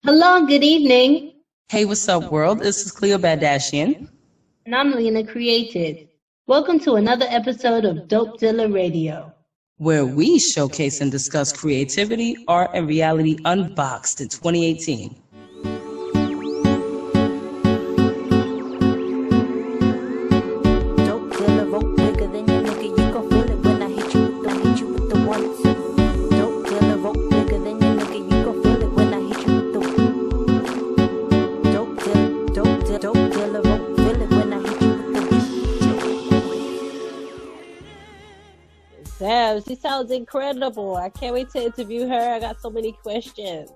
Hello, good evening. Hey, what's up, world? This is Cleo Badashian. And I'm Lena Created. Welcome to another episode of DopeDilla Radio, where we showcase and discuss creativity, art, and reality unboxed in 2018. She sounds incredible. I can't wait to interview her. I got so many questions.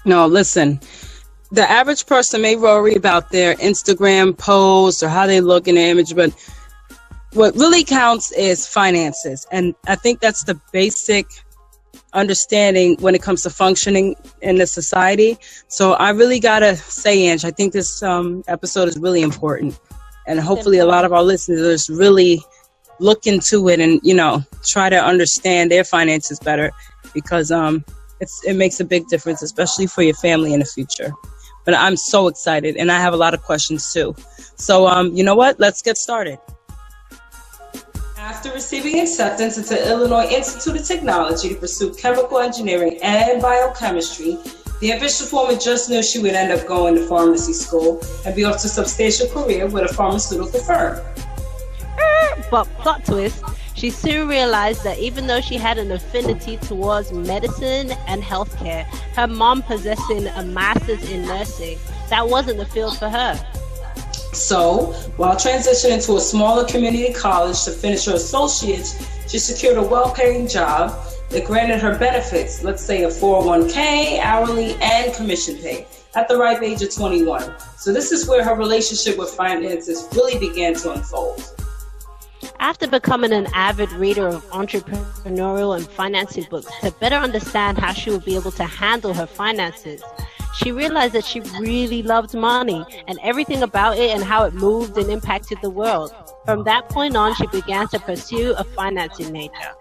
No, listen. The average person may worry about their Instagram posts or how they look in their image, but what really counts is finances. And I think that's the basic understanding when it comes to functioning in the society. So I really gotta say, Ange, I think this episode is really important. And hopefully a lot of our listeners really look into it and, try to understand their finances better, because it makes a big difference, especially for your family in the future. But I'm so excited, and I have a lot of questions too. So, you know what? Let's get started. After receiving acceptance into Illinois Institute of Technology to pursue chemical engineering and biochemistry, the ambitious woman just knew she would end up going to pharmacy school and be off to a substantial career with a pharmaceutical firm. But plot twist, she soon realized that even though she had an affinity towards medicine and healthcare, her mom possessing a master's in nursing, that wasn't the field for her. So, while transitioning to a smaller community college to finish her associates, she secured a well-paying job that granted her benefits, let's say a 401k, hourly, and commission pay, at the ripe age of 21. So this is where her relationship with finances really began to unfold. After becoming an avid reader of entrepreneurial and financing books to better understand how she would be able to handle her finances, she realized that she really loved money and everything about it and how it moved and impacted the world. From that point on, she began to pursue a financing major.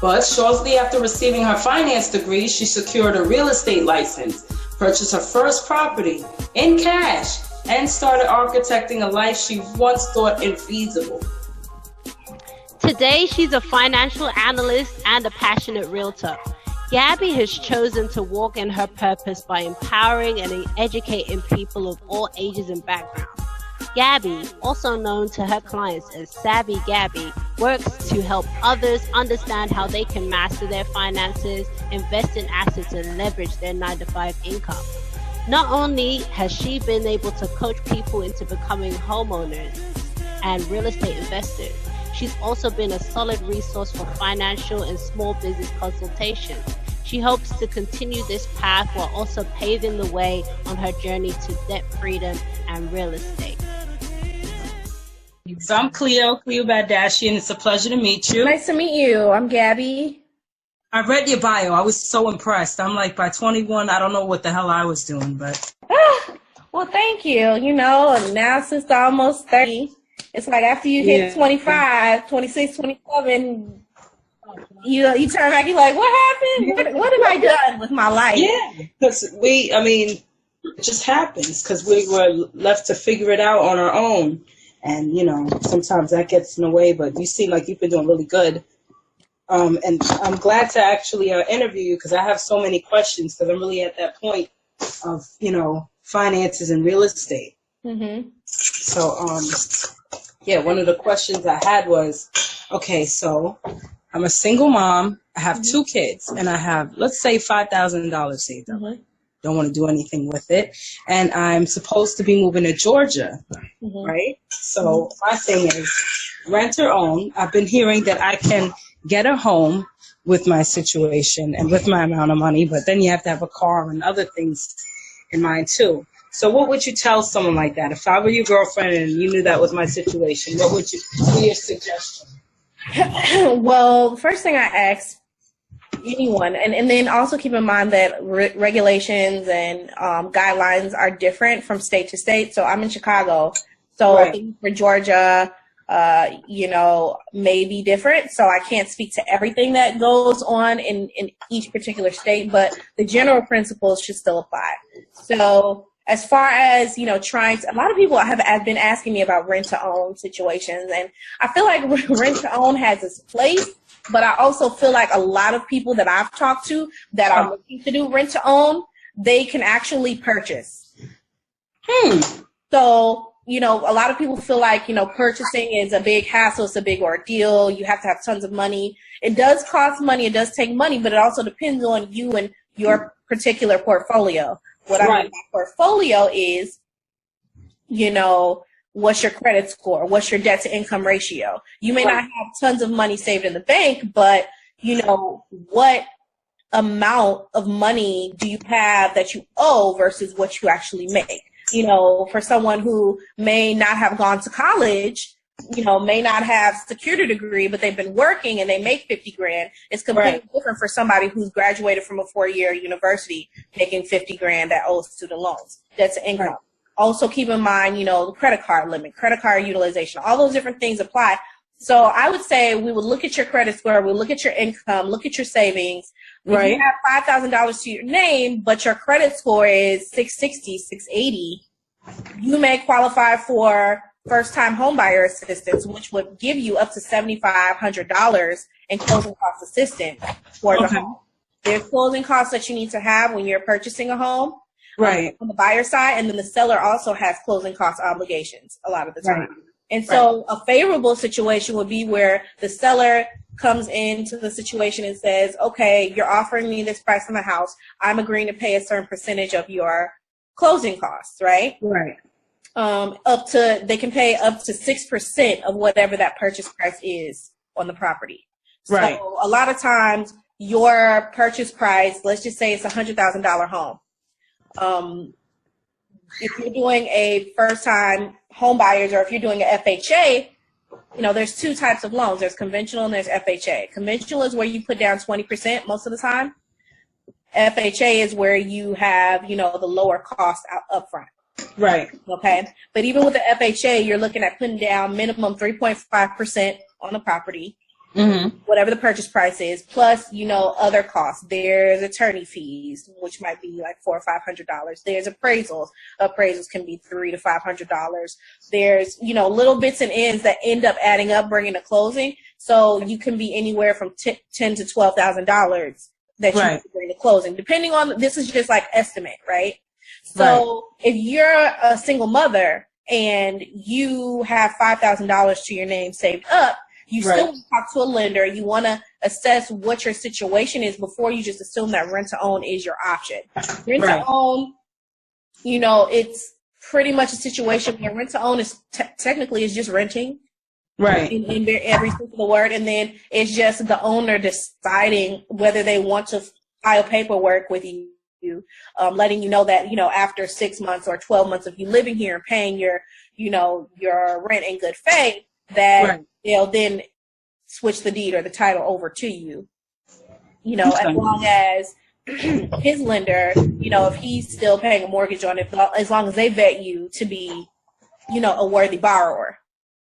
But shortly after receiving her finance degree, she secured a real estate license, purchased her first property in cash, and started architecting a life she once thought infeasible. Today, she's a financial analyst and a passionate realtor. Gabby has chosen to walk in her purpose by empowering and educating people of all ages and backgrounds. Gabby, also known to her clients as SavvyGabby, works to help others understand how they can master their finances, invest in assets, and leverage their 9-to-5 income. Not only has she been able to coach people into becoming homeowners and real estate investors, she's also been a solid resource for financial and small business consultations. She hopes to continue this path while also paving the way on her journey to debt freedom and real estate. So I'm Cleo Badashian. It's a pleasure to meet you. Nice to meet you. I'm Gabby. I read your bio. I was so impressed. I'm like, by 21, I don't know what the hell I was doing, but... Well, thank you. Now since almost 30, it's like after you hit 25, 26, 27, you turn back, you're like, what happened? What have I done with my life? Yeah, because it just happens because we were left to figure it out on our own. And, sometimes that gets in the way, but you seem like you've been doing really good. And I'm glad to actually interview you because I have so many questions because I'm really at that point of, finances and real estate. Mm-hmm. So, one of the questions I had was, okay, so I'm a single mom. I have 2 kids and I have, let's say, $5,000 saved up. Mm-hmm. Don't want to do anything with it. And I'm supposed to be moving to Georgia, right? So my thing is rent or own. I've been hearing that I can get a home with my situation and with my amount of money, but then you have to have a car and other things in mind too. So what would you tell someone like that? If I were your girlfriend and you knew that was my situation, what would be your suggestion? Well, the first thing I ask anyone, and then also keep in mind that regulations and guidelines are different from state to state. So I'm in Chicago. So I think for Georgia, may be different. So I can't speak to everything that goes on in each particular state, but the general principles should still apply. So as far as, a lot of people have been asking me about rent-to-own situations, and I feel like rent-to-own has its place, but I also feel like a lot of people that I've talked to that are looking to do rent-to-own, they can actually purchase. So, a lot of people feel like, purchasing is a big hassle, it's a big ordeal, you have to have tons of money. It does cost money, it does take money, but it also depends on you and your particular portfolio. What I mean by portfolio is, what's your credit score? What's your debt to income ratio? You may not have tons of money saved in the bank, but, what amount of money do you have that you owe versus what you actually make? For someone who may not have gone to college, may not have security degree, but they've been working and they make 50 grand. It's completely different for somebody who's graduated from a 4-year university making 50 grand that owes student loans. That's income. Right. Also keep in mind, the credit card limit, credit card utilization, all those different things apply. So I would say we would look at your credit score, we look at your income, look at your savings. If you have $5,000 to your name, but your credit score is 660, 680, you may qualify for first-time homebuyer assistance, which would give you up to $7,500 in closing cost assistance for the home. There's closing costs that you need to have when you're purchasing a home, on the buyer side, and then the seller also has closing cost obligations a lot of the time. And so a favorable situation would be where the seller comes into the situation and says, okay, you're offering me this price on the house. I'm agreeing to pay a certain percentage of your closing costs, right? They can pay up to 6% of whatever that purchase price is on the property. So a lot of times your purchase price, let's just say it's a $100,000 home. If you're doing a first-time home buyers, or if you're doing an FHA, there's two types of loans. There's conventional and there's FHA. Conventional is where you put down 20% most of the time. FHA is where you have, the lower cost up front. Okay. But even with the FHA, you're looking at putting down minimum 3.5% on the property, whatever the purchase price is, plus, other costs. There's attorney fees, which might be like $400 or $500. There's appraisals. Appraisals can be $300 to $500. There's, little bits and ends that end up adding up, bringing to closing. So you can be anywhere from $10,000 to $12,000 that you can bring to closing, depending on, this is just like estimate, right? So if you're a single mother and you have $5,000 to your name saved up, you still want to talk to a lender. You want to assess what your situation is before you just assume that rent-to-own is your option. Rent-to-own, it's pretty much a situation where rent-to-own is technically is just renting. In every sense of the word. And then it's just the owner deciding whether they want to file paperwork with you, letting you know that, after 6 months or 12 months of you living here and paying your rent in good faith, that they'll then switch the deed or the title over to you, as long as his lender, if he's still paying a mortgage on it, as long as they vet you to be, a worthy borrower.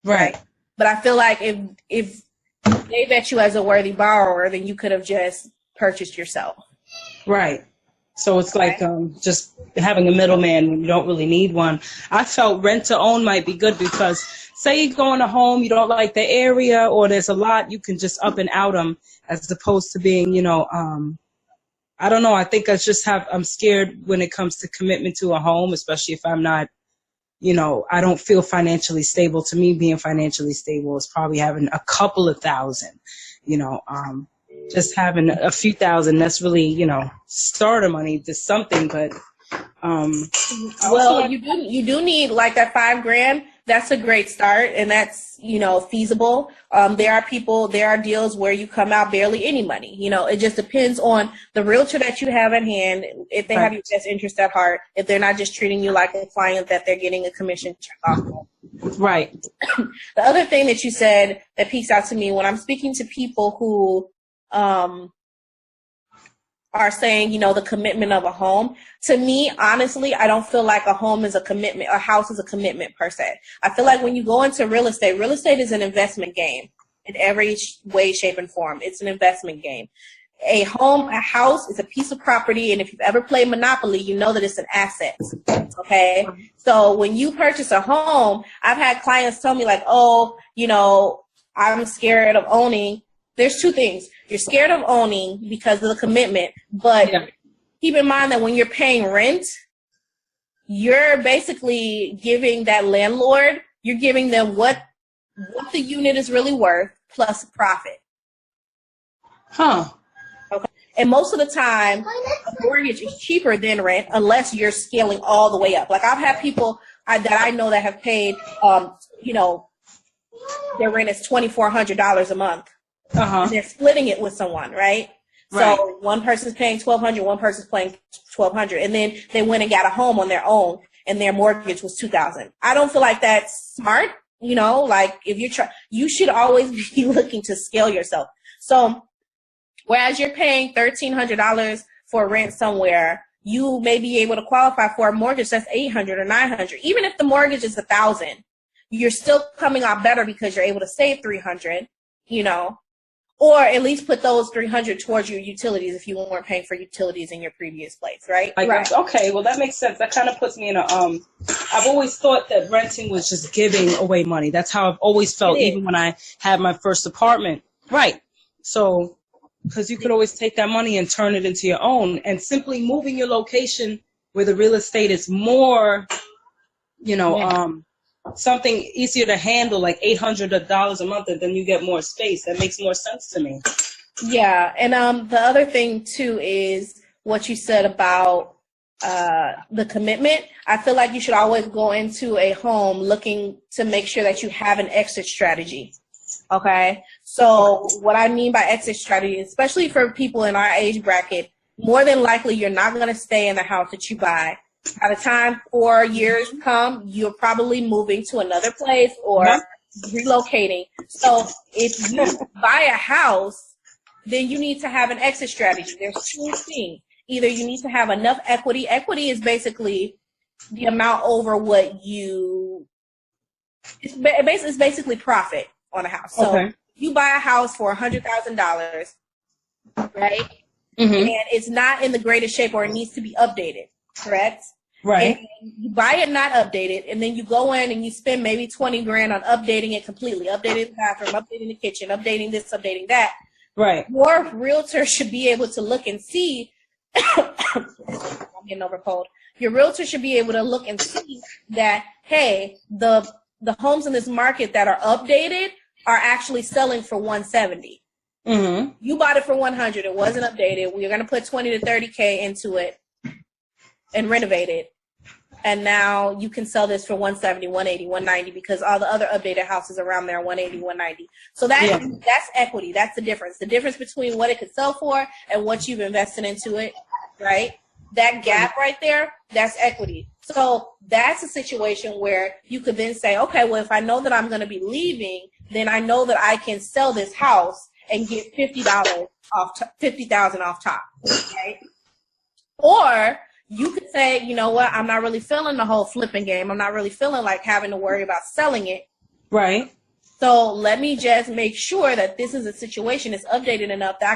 But I feel like if they vet you as a worthy borrower, then you could have just purchased yourself. So it's like just having a middleman when you don't really need one. I felt rent to own might be good because say you go in a home, you don't like the area or there's a lot, you can just up and out them as opposed to being, I don't know. I think I'm scared when it comes to commitment to a home, especially if I'm not, I don't feel financially stable. To me, being financially stable is probably having a couple of thousand, just having a few thousand. That's really, starter money to something. But well, you do need like that $5,000. That's a great start, and that's feasible. There are deals where you come out barely any money. It just depends on the realtor that you have at hand, if they have your best interest at heart, if they're not just treating you like a client that they're getting a commission check off of. The other thing that you said that peeks out to me when I'm speaking to people who are saying, the commitment of a home. To me, honestly, I don't feel like a home is a commitment. A house is a commitment per se. I feel like when you go into real estate is an investment game in every way, shape, and form. It's an investment game. A house is a piece of property, and if you've ever played Monopoly, you know that it's an asset. Okay? So when you purchase a home, I've had clients tell me like, I'm scared of owning. There's two things. You're scared of owning because of the commitment, but keep in mind that when you're paying rent, you're basically giving that landlord, you're giving them what the unit is really worth plus profit. Huh. Okay. And most of the time, a mortgage is cheaper than rent unless you're scaling all the way up. Like I've had people that I know that have paid, their rent is $2,400 a month. And they're splitting it with someone, right? So one person's paying $1,200, one person's paying $1,200, and then they went and got a home on their own, and their mortgage was $2,000. I don't feel like that's smart. Like if you should always be looking to scale yourself. So whereas you're paying $1,300 for rent somewhere, you may be able to qualify for a mortgage that's $800 or $900. Even if the mortgage is $1,000, you're still coming out better because you're able to save $300, or at least put those $300 towards your utilities if you weren't paying for utilities in your previous place, right? Right. Okay, well, that makes sense. That kind of puts me in a, I've always thought that renting was just giving away money. That's how I've always felt, even when I had my first apartment. Right. So, because you could always take that money and turn it into your own, and simply moving your location where the real estate is more, something easier to handle, like $800 a month, and then you get more space. That makes more sense to me. Yeah, and the other thing too is what you said about the commitment. I feel like you should always go into a home looking to make sure that you have an exit strategy. Okay, so what I mean by exit strategy, especially for people in our age bracket, more than likely you're not going to stay in the house that you buy. By the time 4 years come, you're probably moving to another place or relocating. So if you buy a house, then you need to have an exit strategy. There's two things. Either you need to have enough equity. Equity is basically the amount over what it's basically profit on a house. So you buy a house for $100,000, right? And it's not in the greatest shape or it needs to be updated. Correct? Right. And you buy it not updated, and then you go in and you spend maybe $20,000 on updating it completely, updating the bathroom, updating the kitchen, updating this, updating that. Right. Your realtor should be able to look and see. I'm getting over cold. Your realtor should be able to look and see that, hey, the homes in this market that are updated are actually selling for $170,000. You bought it for $100,000. It wasn't updated. We're going to put $20,000 to $30,000 into it and renovate it, and now you can sell this for $170,000, $180,000, $190,000 because all the other updated houses around there are $180,000, $190,000. So that's equity. That's the difference. The difference between what it could sell for and what you've invested into it, right? That gap right there, that's equity. So that's a situation where you could then say, okay, well, if I know that I'm going to be leaving, then I know that I can sell this house and get $50,000 off top, right? Or you could say, you know what, I'm not really feeling the whole flipping game. I'm not really feeling like having to worry about selling it. Right. So let me just make sure that this is a situation that's updated enough that I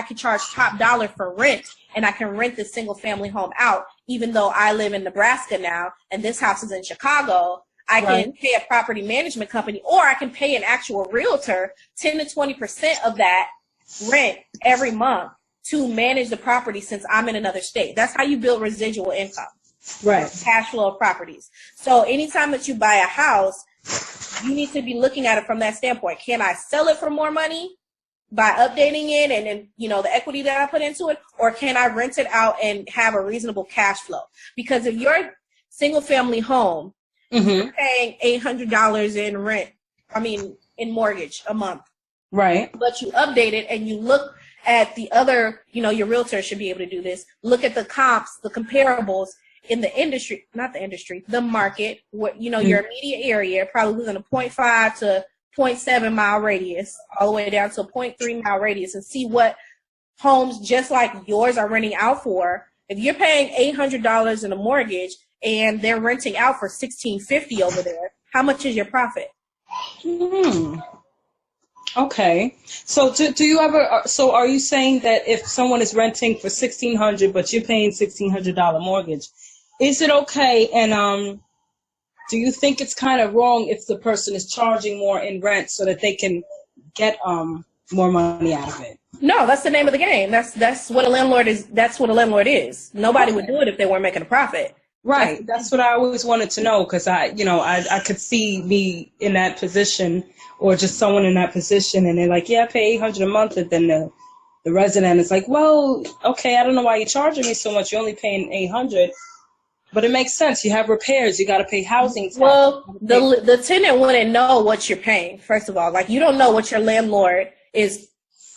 could charge top dollar for rent, and I can rent this single family home out, even though I live in Nebraska now and this house is in Chicago. I can pay a property management company, or I can pay an actual realtor 10 to 20% of that rent every month to manage the property since I'm in another state. That's how you build residual income. Right. Cash flow of properties. So anytime that you buy a house, you need to be looking at it from that standpoint. Can I sell it for more money by updating it and the equity that I put into it? Or can I rent it out and have a reasonable cash flow? Because if you're single family home, you're paying $800 in mortgage a month. Right. But you update it and you look at the other, your realtor should be able to do this. Look at the comps, the comparables in the industry, the market, what, your immediate area, probably within a 0.5 to 0.7 mile radius, all the way down to a 0.3 mile radius, and see what homes just like yours are renting out for, if you're paying $800 in a mortgage and they're renting out for $1,650 over there, how much is your profit? Okay. So do you ever? So are you saying that if someone is renting for $1,600 but you're paying $1,600 mortgage, is it okay? And do you think it's kind of wrong if the person is charging more in rent so that they can get more money out of it? No, that's the name of the game. That's what a landlord is. That's what a landlord is. Nobody would do it if they weren't making a profit. Right. That's what I always wanted to know, because I could see me in that position, or just someone in that position, and they're like, yeah, I pay $800 a month, and then the resident is like, well, okay, I don't know why you're charging me so much. You're only paying $800. But it makes sense. You have repairs. You got to pay housing tax. Well, the tenant wouldn't know what you're paying, first of all. Like, you don't know what your landlord is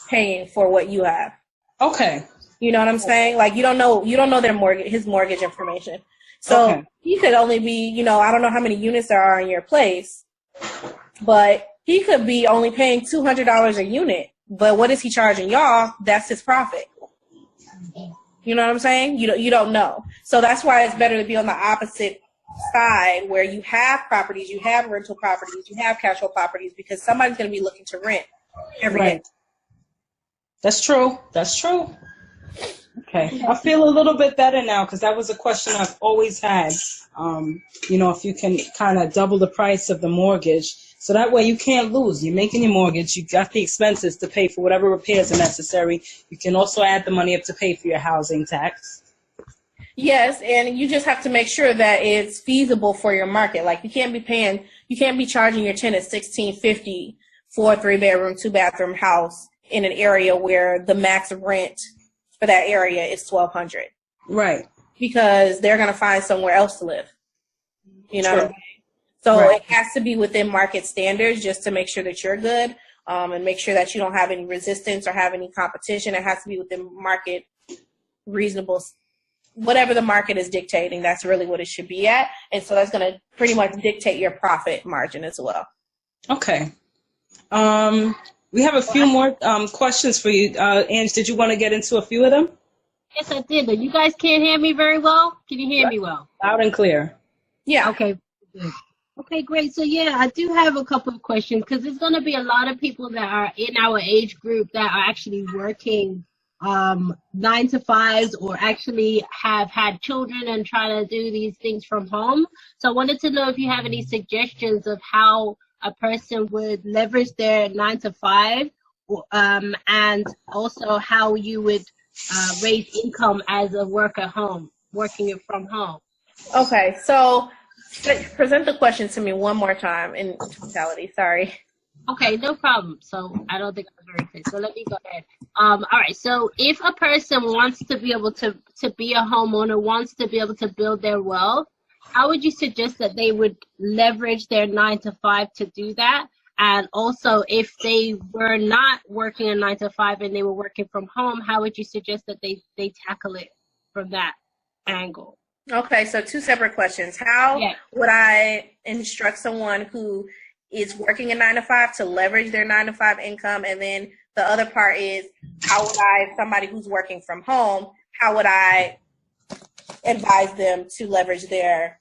paying for what you have. Okay. You know what I'm saying? Like, you don't know his mortgage information. So he could only be, I don't know how many units there are in your place, but he could be only paying $200 a unit. But what is he charging y'all? That's his profit. You know what I'm saying? You don't know. So that's why it's better to be on the opposite side, where you have properties, you have rental properties, you have cash flow properties, because somebody's going to be looking to rent every day. That's true. That's true. Okay. I feel a little bit better now, because that was a question I've always had. If you can kind of double the price of the mortgage, so that way you can't lose. You're making your mortgage. You got the expenses to pay for whatever repairs are necessary. You can also add the money up to pay for your housing tax. Yes, and you just have to make sure that it's feasible for your market. Like, you can't be charging your tenant $1,650 for a 3-bedroom, 2-bathroom house in an area where the max rent for that area is $1,200. Right. Because they're going to find somewhere else to live. You know what I mean? So it has to be within market standards, just to make sure that you're good, and make sure that you don't have any resistance or have any competition. It has to be within market reasonable, whatever the market is dictating, that's really what it should be at. And so that's going to pretty much dictate your profit margin as well. Okay. We have a few more questions for you. Ange, did you want to get into a few of them? Yes, I did. But you guys can't hear me very well? Can you hear me well? Loud and clear. Yeah. Okay, good. Okay, great. So, yeah, I do have a couple of questions, because there's going to be a lot of people that are in our age group that are actually working 9-to-5s, or actually have had children and trying to do these things from home. So I wanted to know if you have any suggestions of how a person would leverage their 9-to-5, and also how you would raise income as a working it from home. Okay, so present the question to me one more time in totality. Sorry. Okay, no problem. So I don't think I was very clear. So let me go ahead. All right. So if a person wants to be able to be a homeowner, wants to be able to build their wealth, how would you suggest that they would leverage their 9-to-5 to do that? And also, if they were not working a 9-to-5 and they were working from home, how would you suggest that they tackle it from that angle? Okay, so two separate questions. How would I instruct someone who is working a 9-to-5 to leverage their 9-to-5 income? And then the other part is, how would somebody who's working from home, how would I advise them to leverage their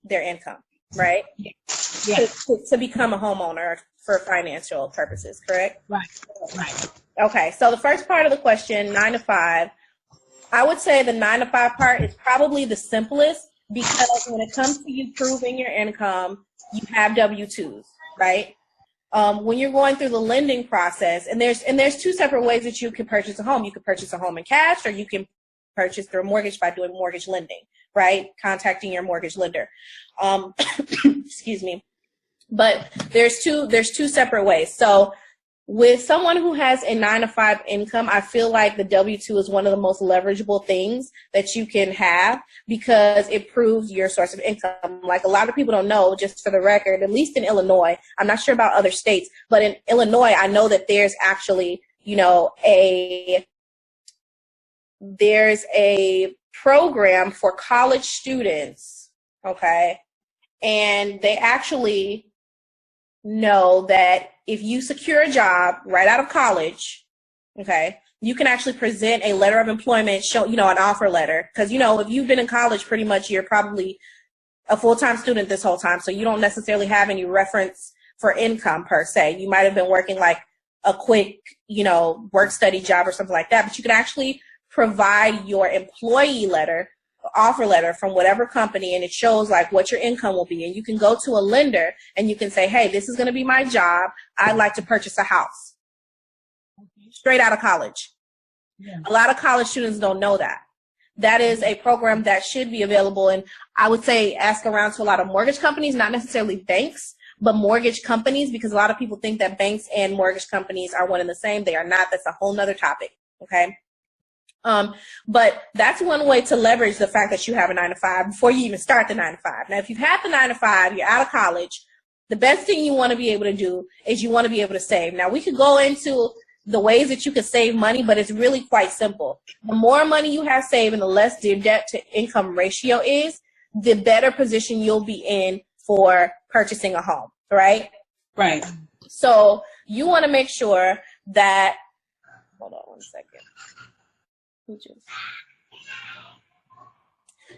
income, right? Yeah. To become a homeowner for financial purposes, correct? Right. Okay, so the first part of the question, 9-to-5, I would say the 9-to-5 part is probably the simplest, because when it comes to you proving your income, you have W-2s, right? When you're going through the lending process, and there's two separate ways that you can purchase a home. You can purchase a home in cash, or you can purchase through a mortgage by doing mortgage lending, right? Contacting your mortgage lender. Excuse me. But there's two separate ways. So with someone who has a 9-to-5 income, I feel like the W-2 is one of the most leverageable things that you can have, because it proves your source of income. Like, a lot of people don't know, just for the record, at least in Illinois, I'm not sure about other states, but in Illinois, I know that there's actually, there's a program for college students, okay? And they actually know that if you secure a job right out of college, okay, you can actually present a letter of employment, show, an offer letter. Because, if you've been in college, pretty much you're probably a full-time student this whole time. So you don't necessarily have any reference for income per se. You might have been working like a quick, work study job or something like that. But you can actually provide your employee letter, offer letter from whatever company, and it shows like what your income will be. And you can go to a lender and you can say, hey, this is going to be my job. I'd like to purchase a house. Straight out of college. Yeah. A lot of college students don't know that. That is a program that should be available. And I would say ask around to a lot of mortgage companies, not necessarily banks, but mortgage companies, because a lot of people think that banks and mortgage companies are one and the same. They are not. That's a whole nother topic. Okay. But that's one way to leverage the fact that you have a 9-to-5 before you even start the 9-to-5. Now, if you've had the 9-to-5, you're out of college, the best thing you want to be able to do is you want to be able to save. Now, we could go into the ways that you could save money, but it's really quite simple. The more money you have saved and the less your debt to income ratio is, the better position you'll be in for purchasing a home, right? Right. So you want to make sure that, hold on one second.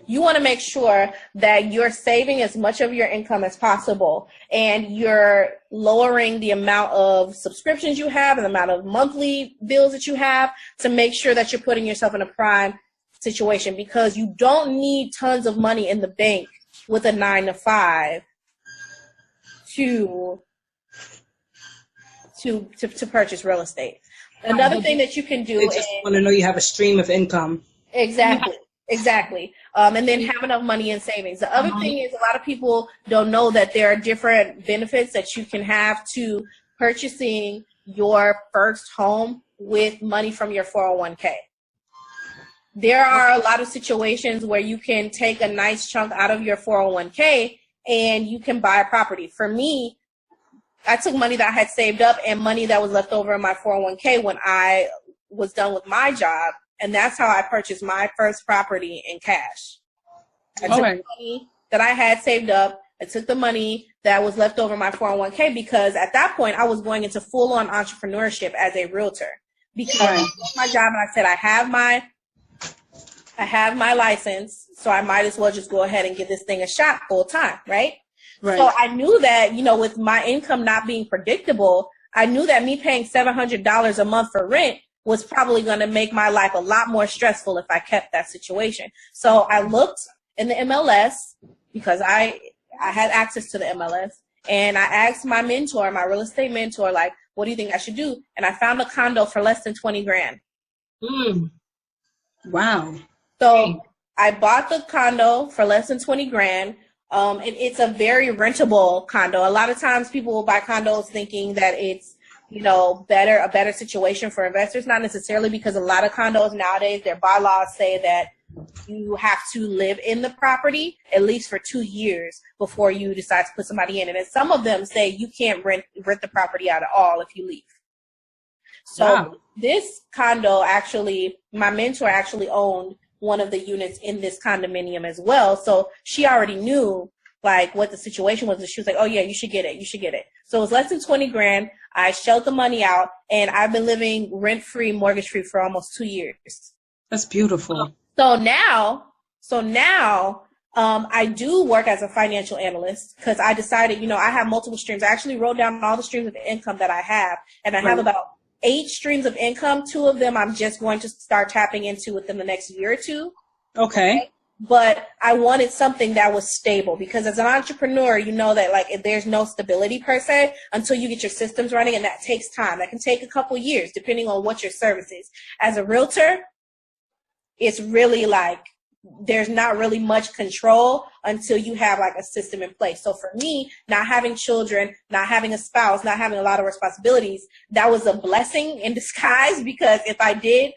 You want to make sure that you're saving as much of your income as possible, and you're lowering the amount of subscriptions you have and the amount of monthly bills that you have to make sure that you're putting yourself in a prime situation, because you don't need tons of money in the bank with a 9-to-5 to purchase real estate. Another thing that you can do is want to know you have a stream of income. Exactly. And then have enough money in savings. The other thing is, a lot of people don't know that there are different benefits that you can have to purchasing your first home with money from your 401k. There are a lot of situations where you can take a nice chunk out of your 401k and you can buy a property. For me, I took money that I had saved up and money that was left over in my 401k when I was done with my job. And that's how I purchased my first property in cash. I took the money that I had saved up. I took the money that was left over my 401k, because at that point I was going into full-on entrepreneurship as a realtor. Because I took my job and I said, I have my license, so I might as well just go ahead and give this thing a shot full time, right? Right. So I knew that, with my income not being predictable, I knew that me paying $700 a month for rent was probably going to make my life a lot more stressful if I kept that situation. So I looked in the MLS, because I had access to the MLS, and I asked my mentor, my real estate mentor, like, what do you think I should do? And I found a condo for less than $20,000. Wow. So I bought the condo for less than $20,000. And it's a very rentable condo. A lot of times people will buy condos thinking that it's, a better situation for investors. Not necessarily, because a lot of condos nowadays, their bylaws say that you have to live in the property at least for 2 years before you decide to put somebody in. And then some of them say you can't rent the property out at all if you leave. So This condo, actually, my mentor actually owned one of the units in this condominium as well. So she already knew what the situation was. And she was like, oh yeah, you should get it. So it was less than $20,000. I shelled the money out, and I've been living rent-free, mortgage-free for almost 2 years. That's beautiful. So now, I do work as a financial analyst, because I decided, I have multiple streams. I actually wrote down all the streams of income that I have, and I have about 8 streams of income. 2 of them I'm just going to start tapping into within the next year or 2. Okay. But I wanted something that was stable, because as an entrepreneur, that there's no stability per se until you get your systems running, and that takes time. That can take a couple years depending on what your service is. As a realtor, it's really there's not really much control until you have a system in place. So for me, not having children, not having a spouse, not having a lot of responsibilities, that was a blessing in disguise, because if I did,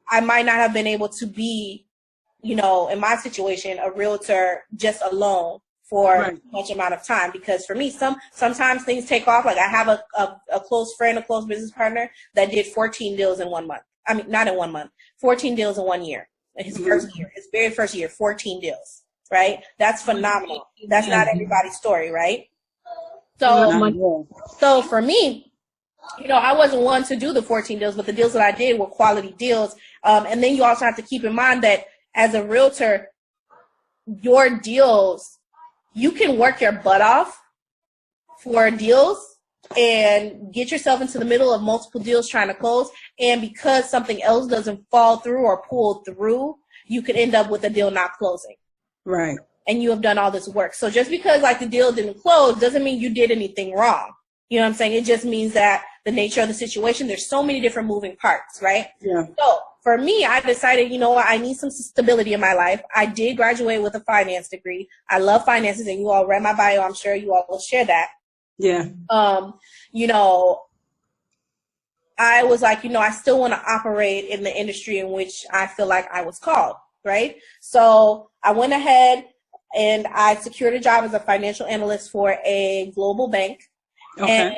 I might not have been able to be, in my situation, a realtor just alone for much amount of time. Because for me, sometimes things take off. I have a close friend, a close business partner that did 14 deals in 1 month. I mean, not in 1 month, 14 deals in 1 year. His very first year, 14 deals, right? That's phenomenal. That's not everybody's story, right? So for me, I wasn't one to do the 14 deals, but the deals that I did were quality deals. And then you also have to keep in mind that as a realtor, your deals, you can work your butt off for deals and get yourself into the middle of multiple deals trying to close. And because something else doesn't fall through or pull through, you could end up with a deal not closing. Right. And you have done all this work. So just because like the deal didn't close doesn't mean you did anything wrong. You know what I'm saying? It just means that the nature of the situation, there's so many different moving parts, right? Yeah. So for me, I decided, you know what, I need some stability in my life. I did graduate with a finance degree. I love finances, and you all read my bio. I'm sure you all will share that. Yeah. I was like, I still want to operate in the industry in which I feel like I was called, right? So I went ahead and I secured a job as a financial analyst for a global bank. Okay. And,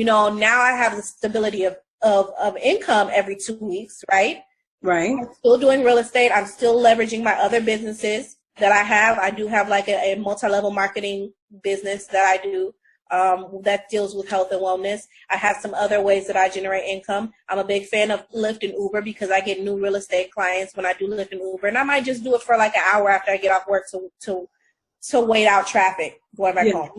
now I have the stability of income every 2 weeks, right? Right. I'm still doing real estate. I'm still leveraging my other businesses that I have. I do have like a multi-level marketing business that I do that deals with health and wellness. I have some other ways that I generate income. I'm a big fan of Lyft and Uber because I get new real estate clients when I do Lyft and Uber. And I might just do it for like an hour after I get off work to wait out traffic going back home,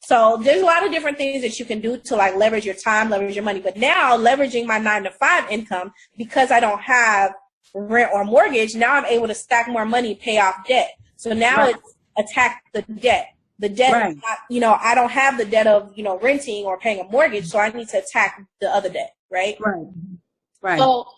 So there's a lot of different things that you can do to like leverage your time, leverage your money. But now leveraging my 9-to-5 income, because I don't have rent or mortgage, now I'm able to stack more money, pay off debt. So now it's attack the debt. The debt, is not, I don't have the debt of, renting or paying a mortgage. So I need to attack the other debt. Right. Right. So,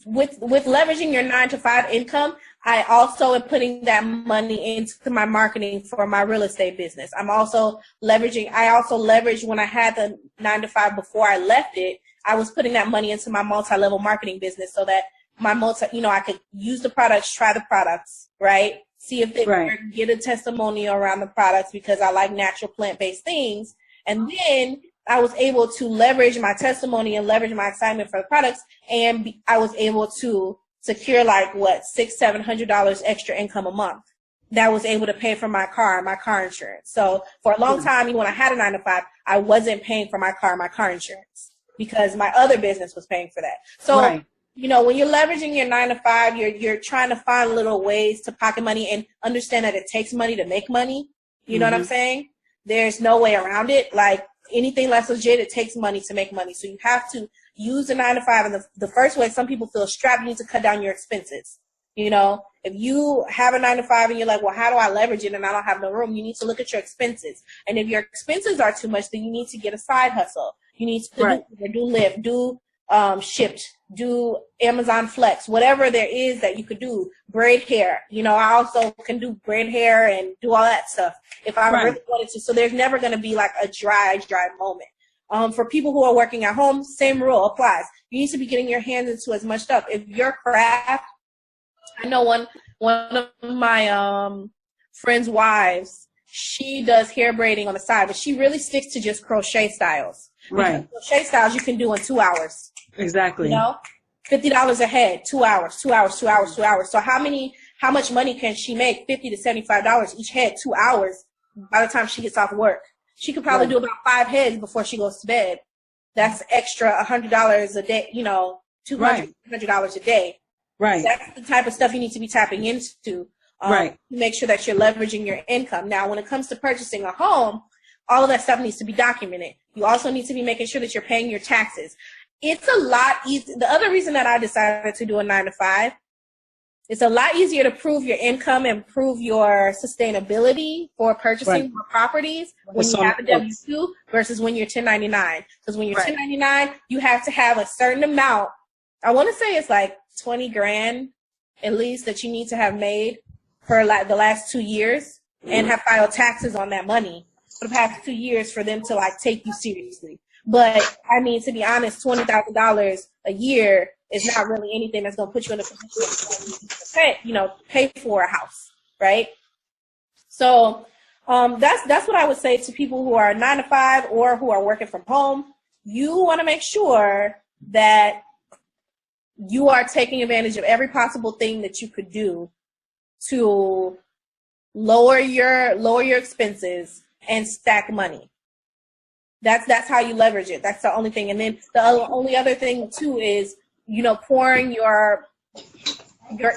with leveraging your 9-to-5 income, I also am putting that money into my marketing for my real estate business. I also leveraged when I had the 9-to-5 before I left it, I was putting that money into my multi-level marketing business so that I could use the products, try the products, right? See if they work, get a testimonial around the products because I like natural plant-based things. And then I was able to leverage my testimony and leverage my excitement for the products. And I was able to secure like $600-700 extra income a month that was able to pay for my car insurance. So for a long time, when I had a 9-to-5, I wasn't paying for my car insurance because my other business was paying for that. So, when you're leveraging your 9-to-5, you're trying to find little ways to pocket money and understand that it takes money to make money. You know what I'm saying? There's no way around it. Like anything that's legit, it takes money to make money. So you have to use the 9-to-5. And the first way, some people feel strapped, you need to cut down your expenses. If you have a 9-to-5 and you're like, well, how do I leverage it and I don't have no room? You need to look at your expenses. And if your expenses are too much, then you need to get a side hustle. You need to do Lyft, do Shipped, do Amazon Flex, whatever there is that you could do. Braid hair. I also can do braid hair and do all that stuff if I really wanted to. So there's never going to be like a dry moment. For people who are working at home, same rule applies. You need to be getting your hands into as much stuff. If your craft, I know one of my friends' wives, she does hair braiding on the side, but she really sticks to just crochet styles. Right. Because crochet styles you can do in 2 hours. Exactly. $50 a head, 2 hours. So how much money can she make? $50 to $75 each head, 2 hours by the time she gets off work. She could probably do about 5 heads before she goes to bed. That's extra $100 a day, $200 a day. Right. That's the type of stuff you need to be tapping into to make sure that you're leveraging your income. Now, when it comes to purchasing a home, all of that stuff needs to be documented. You also need to be making sure that you're paying your taxes. It's a lot easier. The other reason that I decided to do a 9-to-5, it's a lot easier to prove your income and prove your sustainability for purchasing more properties when you have a W-2 versus when you're 1099. Because when you're 1099, you have to have a certain amount. I want to say it's like 20 grand at least that you need to have made for like the last 2 years and have filed taxes on that money for the past 2 years for them to like take you seriously. But I mean, to be honest, $20,000 a year is not really anything that's going to put you in a position to pay for a house, right? So that's what I would say to people who are 9-to-5 or who are working from home. You want to make sure that you are taking advantage of every possible thing that you could do to lower your expenses and stack money. That's how you leverage it. That's the only thing. And then the only other thing too is, pouring your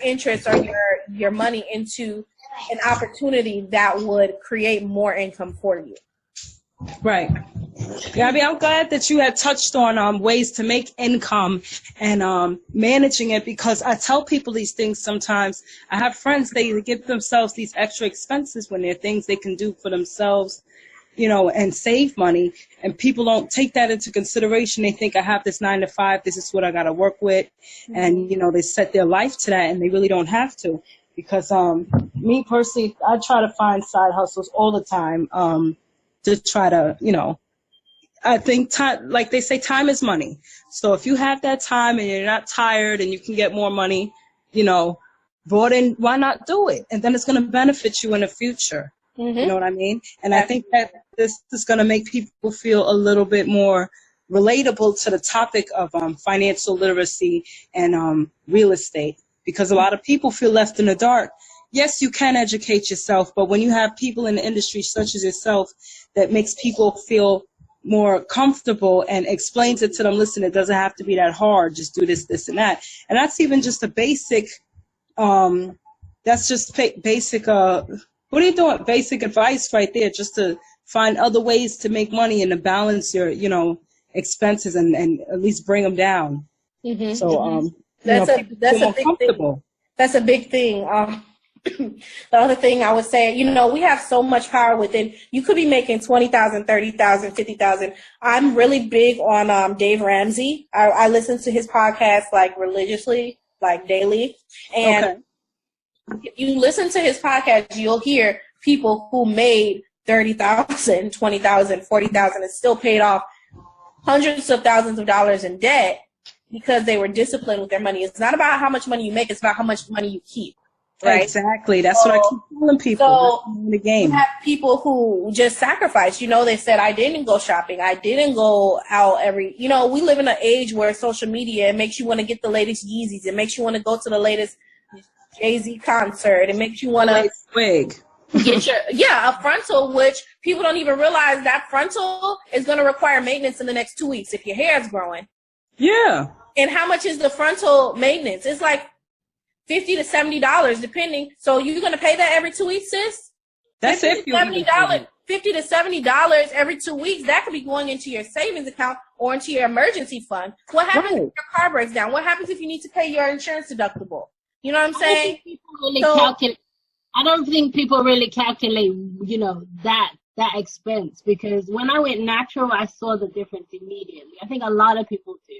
interest or your money into an opportunity that would create more income for you. Right. Gabby, I'm glad that you had touched on ways to make income and managing it, because I tell people these things sometimes. I have friends, they give themselves these extra expenses when they're things they can do for themselves, and save money. And people don't take that into consideration. They think I have this 9 to 5, this is what I got to work with. And, they set their life to that, and they really don't have to. Because me personally, I try to find side hustles all the time to try to, I think time, like they say, time is money. So if you have that time and you're not tired and you can get more money, brought in, why not do it? And then it's going to benefit you in the future. Mm-hmm. You know what I mean? And I think that this is going to make people feel a little bit more relatable to the topic of financial literacy and real estate, because a lot of people feel left in the dark. Yes, you can educate yourself, but when you have people in the industry such as yourself that makes people feel more comfortable and explains it to them, listen, it doesn't have to be that hard, just do this, this, and that. And that's even just a basic, that's just basic, what are you doing? Basic advice right there, just to find other ways to make money and to balance your, expenses and at least bring them down. Mm-hmm. So, that's a big thing. That's a big thing. The other thing I would say, we have so much power within. You could be making $20,000, $30,000, $50,000. I'm really big on Dave Ramsey. I listen to his podcast like religiously, like daily. And if you listen to his podcast, you'll hear people who made $30,000, $20,000, $40,000 and still paid off hundreds of thousands of dollars in debt because they were disciplined with their money. It's not about how much money you make, it's about how much money you keep. Right? Exactly. That's what I keep telling people. So in the game. You have people who just sacrifice. They said, I didn't go shopping. I didn't go out we live in an age where social media, it makes you want to get the latest Yeezys. It makes you want to go to the latest Jay-Z concert. It makes you want to wig. Get a frontal, which people don't even realize that frontal is going to require maintenance in the next 2 weeks if your hair is growing. Yeah. And how much is the frontal maintenance? It's like $50 to $70 depending. So you're going to pay that every 2 weeks, sis? That's $50 to $70 every 2 weeks. That could be going into your savings account or into your emergency fund. What happens if your car breaks down? What happens if you need to pay your insurance deductible? You know what I'm saying? I don't think people really calculate, that expense, because when I went natural, I saw the difference immediately. I think a lot of people do.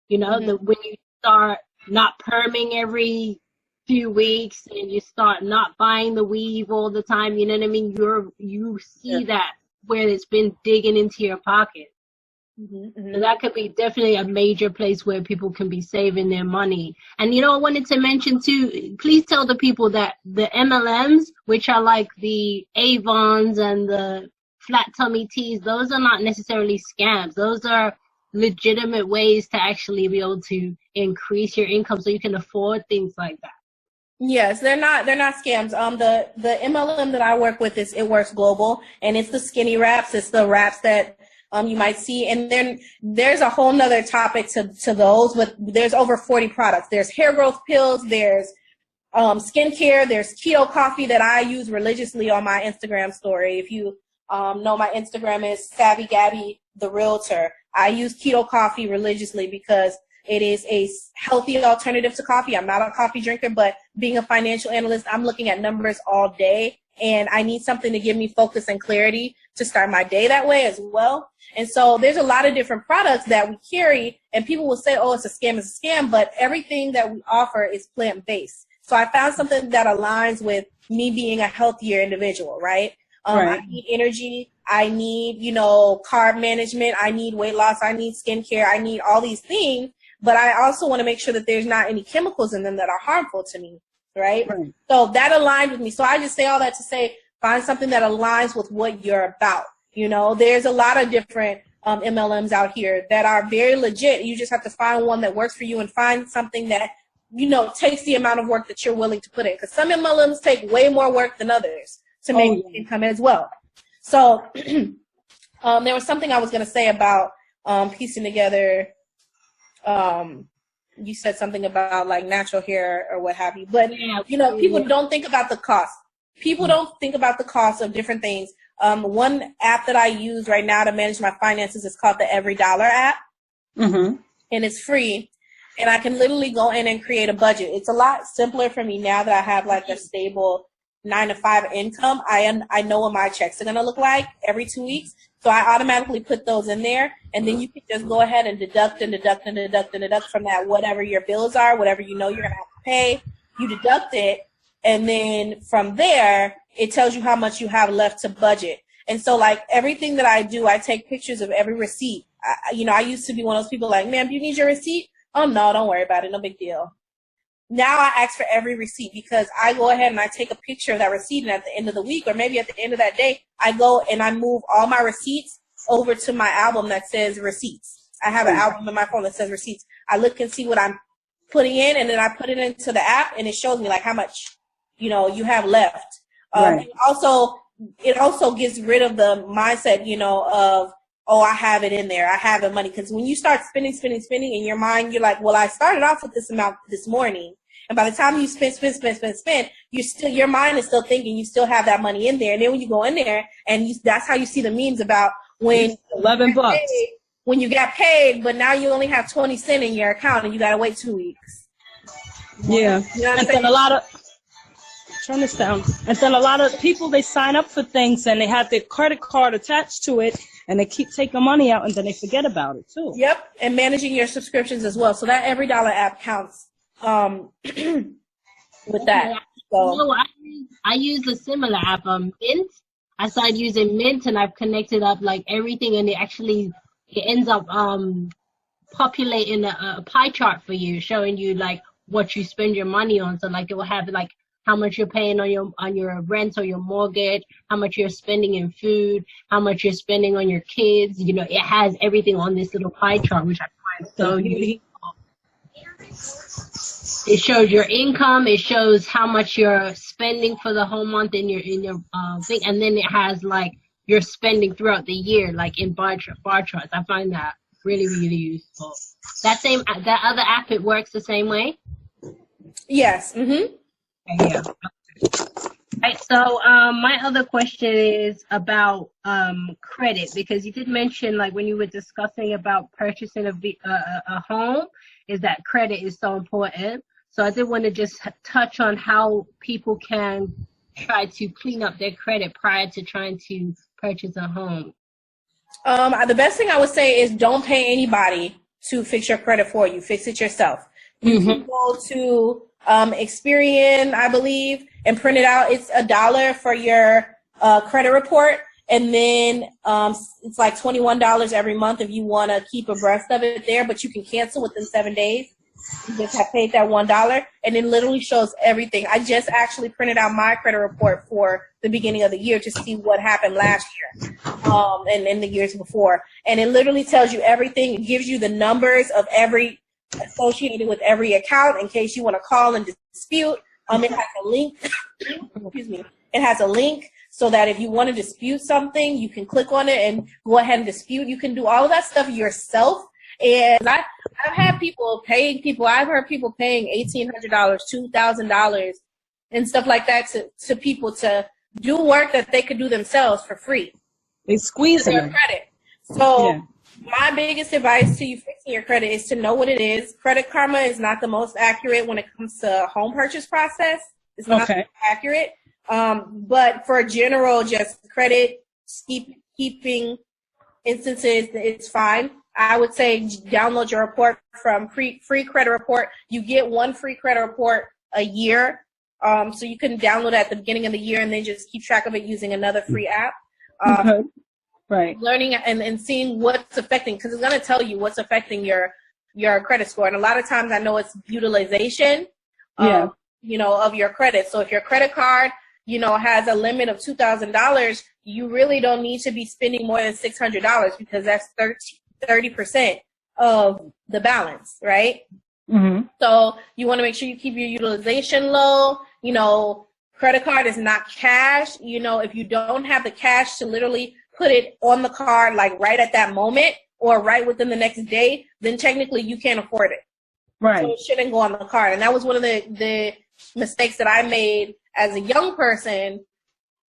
When you start not perming every few weeks and you start not buying the weave all the time, you know what I mean? You see that where it's been digging into your pocket. So that could be definitely a major place where people can be saving their money. And I wanted to mention too, please tell the people that the MLMs, which are like the Avons and the flat tummy teas, those are not necessarily scams. Those are legitimate ways to actually be able to increase your income so you can afford things like that. Yes, they're not scams. The MLM that I work with it works global, and it's the skinny wraps. It's the wraps that you might see. And then there's a whole nother topic to those, but there's over 40 products. There's hair growth pills, there's skincare, there's keto coffee that I use religiously on my Instagram story. If you know, my Instagram is SavvyGabby the Realtor. I use keto coffee religiously because it is a healthy alternative to coffee. I'm not a coffee drinker, but being a financial analyst, I'm looking at numbers all day, and I need something to give me focus and clarity to start my day that way as well. And so there's a lot of different products that we carry, and people will say, oh, it's a scam, but everything that we offer is plant-based. So I found something that aligns with me being a healthier individual, right? Right. I need energy. I need, carb management. I need weight loss. I need skincare. I need all these things. But I also want to make sure that there's not any chemicals in them that are harmful to me, right? So that aligned with me. So I just say all that to say, find something that aligns with what you're about. There's a lot of different MLMs out here that are very legit. You just have to find one that works for you and find something that, takes the amount of work that you're willing to put in. Because some MLMs take way more work than others to make income as well. So There was something I was going to say about piecing together. You said something about like natural hair or what have you, but you know, people don't think about the cost. People don't think about the cost of different things. One app that I use right now to manage my finances is called the $every app, and it's free. And I can literally go in and create a budget. It's a lot simpler for me now that I have like a stable 9-to-5 income. I know what my checks are going to look like every 2 weeks. So I automatically put those in there, and then you can just go ahead and deduct from that whatever your bills are, whatever you know you're going to have to pay. You deduct it, and then from there, it tells you how much you have left to budget. And so, like, everything that I do, I take pictures of every receipt. I used to be one of those people like, ma'am, do you need your receipt? Oh, no, don't worry about it. No big deal. Now I ask for every receipt because I go ahead and I take a picture of that receipt, and at the end of the week or maybe at the end of that day, I go and I move all my receipts over to my album that says receipts. I have an album in my phone that says receipts. I look and see what I'm putting in, and then I put it into the app, and it shows me like how much, you have left. Right. It also gets rid of the mindset, of, oh, I have it in there. I have the money. Because when you start spending in your mind, you're like, well, I started off with this amount this morning. And by the time you spend, your mind is still thinking you still have that money in there. And then when you go in there, and that's how you see the memes about when $11. When you got paid, but now you only have 20 cents in your account, and you got to wait 2 weeks. Yeah. You know what I'm and saying? then turn this down. And then a lot of people, they sign up for things, and they have their credit card attached to it, and they keep taking money out, and then they forget about it too. Yep, and managing your subscriptions as well. So that $every app counts with that. So I use a similar app, Mint. I started using Mint, and I've connected up like everything, and it ends up populating a pie chart for you, showing you like what you spend your money on. So like it will have like how much you're paying on your rent or your mortgage, how much you're spending in food, how much you're spending on your kids. It has everything on this little pie chart, which I find so useful. It shows your income. It shows how much you're spending for the whole month in your thing, and then it has like your spending throughout the year, like in bar charts. I find that really, really useful. That other app, it works the same way. Yes. Mm-hmm. Yeah. Right. So my other question is about credit, because you did mention, like when you were discussing about purchasing a home, is that credit is so important. So I did want to just touch on how people can try to clean up their credit prior to trying to purchase a home. The best thing I would say is don't pay anybody to fix your credit for you. Fix it yourself. You can go to Experian, I believe, and print it out. It's $1 for your credit report, and then it's like $21 every month if you want to keep abreast of it there, but you can cancel within 7 days. You just have paid that $1, and it literally shows everything. I just actually printed out my credit report for the beginning of the year to see what happened last year and the years before, and it literally tells you everything. It gives you the numbers of every associated with every account in case you want to call and dispute. It has a link. Excuse me. It has a link so that if you want to dispute something, you can click on it and go ahead and dispute. You can do all of that stuff yourself. And I've had people paying people. I've heard people paying $1,800, $2,000, and stuff like that to people to do work that they could do themselves for free. They squeeze their credit. So. Yeah. My biggest advice to you fixing your credit is to know what it is. Credit Karma is not the most accurate when it comes to home purchase process. It's not accurate. But for general, just credit keeping instances, it's fine. I would say download your report from free credit report. You get one free credit report a year. So you can download it at the beginning of the year and then just keep track of it using another free app. Right. Learning and seeing what's affecting, because it's going to tell you what's affecting your credit score. And a lot of times I know it's utilization, of your credit. So if your credit card, has a limit of $2,000, you really don't need to be spending more than $600 because that's 30% of the balance, right? Mm-hmm. So you want to make sure you keep your utilization low. Credit card is not cash. If you don't have the cash to literally put it on the card like right at that moment or right within the next day, then technically you can't afford it. Right. So it shouldn't go on the card. And that was one of the mistakes that I made as a young person,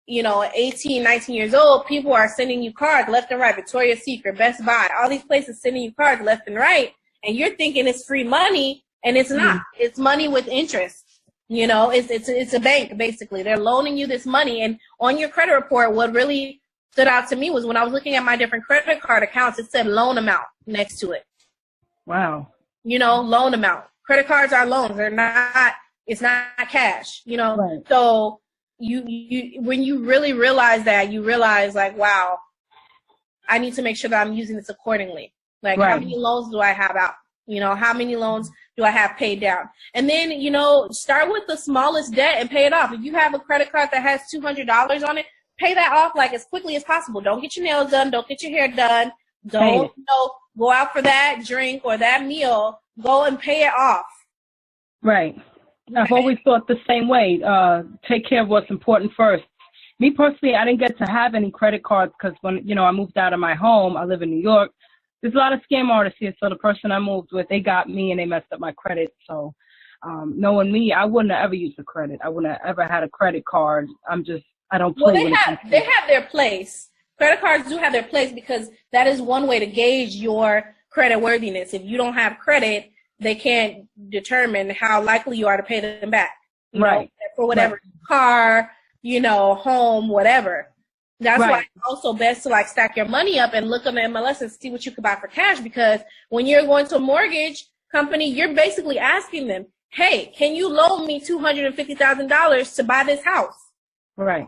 18, 19 years old. People are sending you cards left and right. Victoria's Secret, Best Buy, all these places sending you cards left and right. And you're thinking it's free money, and it's not. It's money with interest. It's a bank, basically. They're loaning you this money. And on your credit report, what really stood out to me was when I was looking at my different credit card accounts, it said loan amount next to it. Wow. Loan amount. Credit cards are loans. It's not cash, Right. So you when you really realize that, you realize like, wow, I need to make sure that I'm using this accordingly. Like, right. How many loans do I have out? How many loans do I have paid down? And then, start with the smallest debt and pay it off. If you have a credit card that has $200 on it, pay that off like as quickly as possible. Don't get your nails done. Don't get your hair done. Don't, go out for that drink or that meal. Go and pay it off. Right. I've always thought the same way. Take care of what's important first. Me personally, I didn't get to have any credit cards because when, I moved out of my home, I live in New York. There's a lot of scam artists here. So the person I moved with, they got me and they messed up my credit. So knowing me, I wouldn't have ever used a credit. I wouldn't have ever had a credit card. I don't play with it. They have their place. Credit cards do have their place because that is one way to gauge your credit worthiness. If you don't have credit, they can't determine how likely you are to pay them back. Right. For whatever car, home, whatever. That's why it's also best to stack your money up and look on the MLS and see what you could buy for cash, because when you're going to a mortgage company, you're basically asking them, hey, can you loan me $250,000 to buy this house? Right.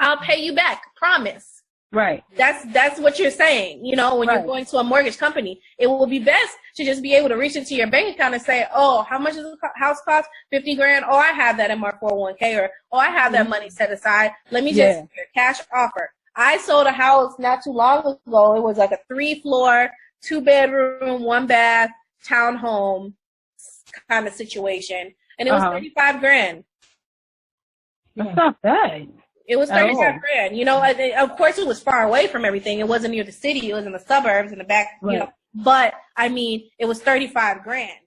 I'll pay you back. Promise. Right. That's what you're saying. When you're going to a mortgage company, it will be best to just be able to reach into your bank account and say, oh, how much does the house cost? $50,000. Oh, I have that in my 401k, or oh, I have that money set aside. Let me just cash offer. I sold a house not too long ago. It was like a 3-floor, 2-bedroom, 1-bath townhome kind of situation, and it was $35,000. That's not bad. It was $35,000. Of course, it was far away from everything. It wasn't near the city. It was in the suburbs in the back. Right. But I mean, it was $35,000.